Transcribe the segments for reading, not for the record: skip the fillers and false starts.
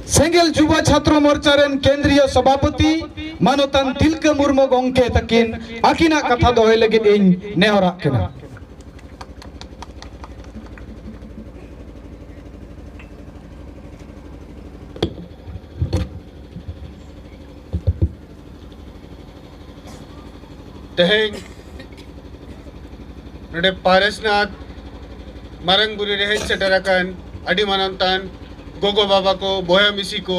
सेंगेल युवा छात्र मोर्चा रेन केंद्रीय सभापति मानोतन तिलका मुर्मू गोंके तकिन आकिना कथा दोहे लगे इन नेहरा केना। तेहें नडे पारसनाथ मारंगबुरी रहेज सेटरकन अडी मनंतन गोगो बाबा को बोया मिसी को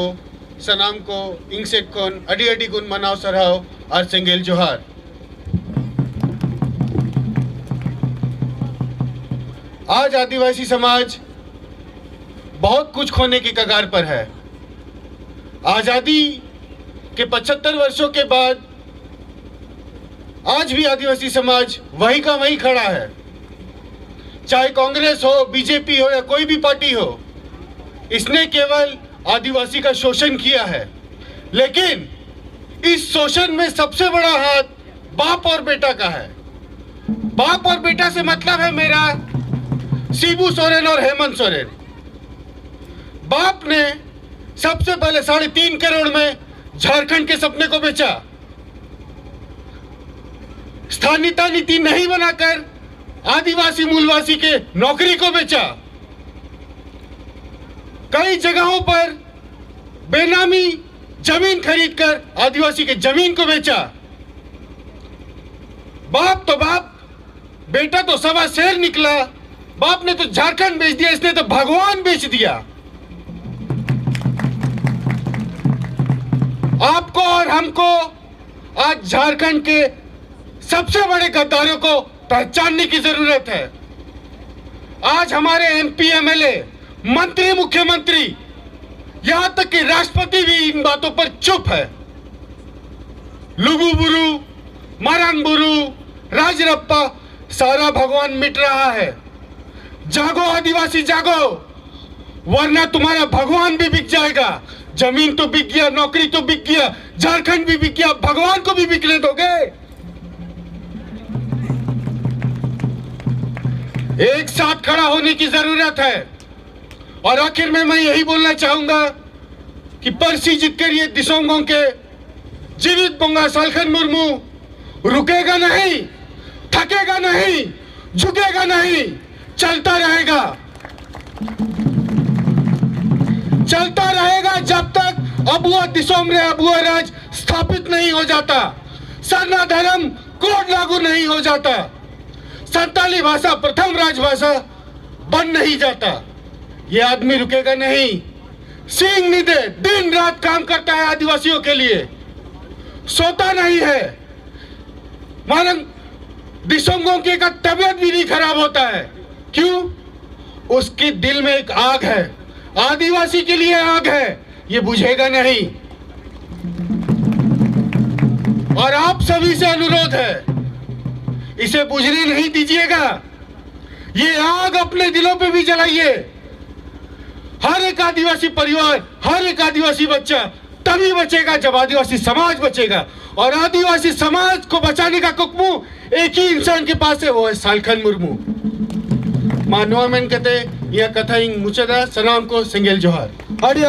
सनाम को इंगसेट कोन अडी अडी गुन मनाव सरहाव और सेंगेल जोहार। आज आदिवासी समाज बहुत कुछ खोने की कगार पर है। आजादी के 75 वर्षों के बाद आज भी आदिवासी समाज वही का वही खड़ा है। चाहे कांग्रेस हो, बीजेपी हो या कोई भी पार्टी हो, इसने केवल आदिवासी का शोषण किया है। लेकिन इस शोषण में सबसे बड़ा हाथ बाप और बेटा का है। बाप और बेटा से मतलब है मेरा शिबू सोरेन और हेमंत सोरेन। बाप ने सबसे पहले 3.5 करोड़ में झारखंड के सपने को बेचा। स्थानीयता नीति नहीं बनाकर आदिवासी मूलवासी के नौकरी को बेचा। कई जगहों पर बेनामी जमीन खरीदकर आदिवासी के जमीन को बेचा। बाप तो बाप, बेटा तो सवा शेर निकला। बाप ने तो झारखंड बेच दिया, इसने तो भगवान बेच दिया। आपको और हमको आज झारखंड के सबसे बड़े गद्दारों को पहचानने की जरूरत है। आज हमारे एमपी, एमएलए, मंत्री, मुख्यमंत्री, यहां तक कि राष्ट्रपति भी इन बातों पर चुप है। लुगुबुरु, मारंगबुरु, राजरप्पा, सारा भगवान मिट रहा है। जागो आदिवासी जागो, वरना तुम्हारा भगवान भी बिक जाएगा। जमीन तो बिक गया, नौकरी तो बिक गया, झारखंड भी बिक गया, भगवान को भी बिकने दोगे? एक साथ खड़ा होने की जरूरत है। और आखिर में मैं यही बोलना चाहूंगा कि पर्सी जीतकर ये दिसोंगों के जीवित पोंगा सालखन मुर्मू रुकेगा नहीं, थकेगा नहीं, झुकेगा नहीं, चलता रहेगा। चलता रहेगा जब तक अबुआ दिसोम रे अबुआ राज स्थापित नहीं हो जाता, सरना धर्म कोड लागू नहीं हो जाता, संताली भाषा प्रथम राजभाषा बन नहीं जाता। ये आदमी रुकेगा नहीं। सींग नहीं दे, दिन रात काम करता है आदिवासियों के लिए, सोता नहीं है। मालूम दिसोंगों की का तबियत भी नहीं खराब होता है। क्यों? उसके दिल में एक आग है, आदिवासी के लिए आग है, ये बुझेगा नहीं। और आप सभी से अनुरोध है, इसे बुझने नहीं दीजिएगा। ये आग अपने दिलों पे भी जलाइए। हर एक आदिवासी परिवार, हर एक आदिवासी बच्चा तभी बचेगा जब आदिवासी समाज बचेगा। और आदिवासी समाज को बचाने का कुकमू एक ही इंसान के पास है, वो है सालखन मुर्मू। मानवा में कहते यह कथा मुचदा सनाम को सेंगेल जोहार।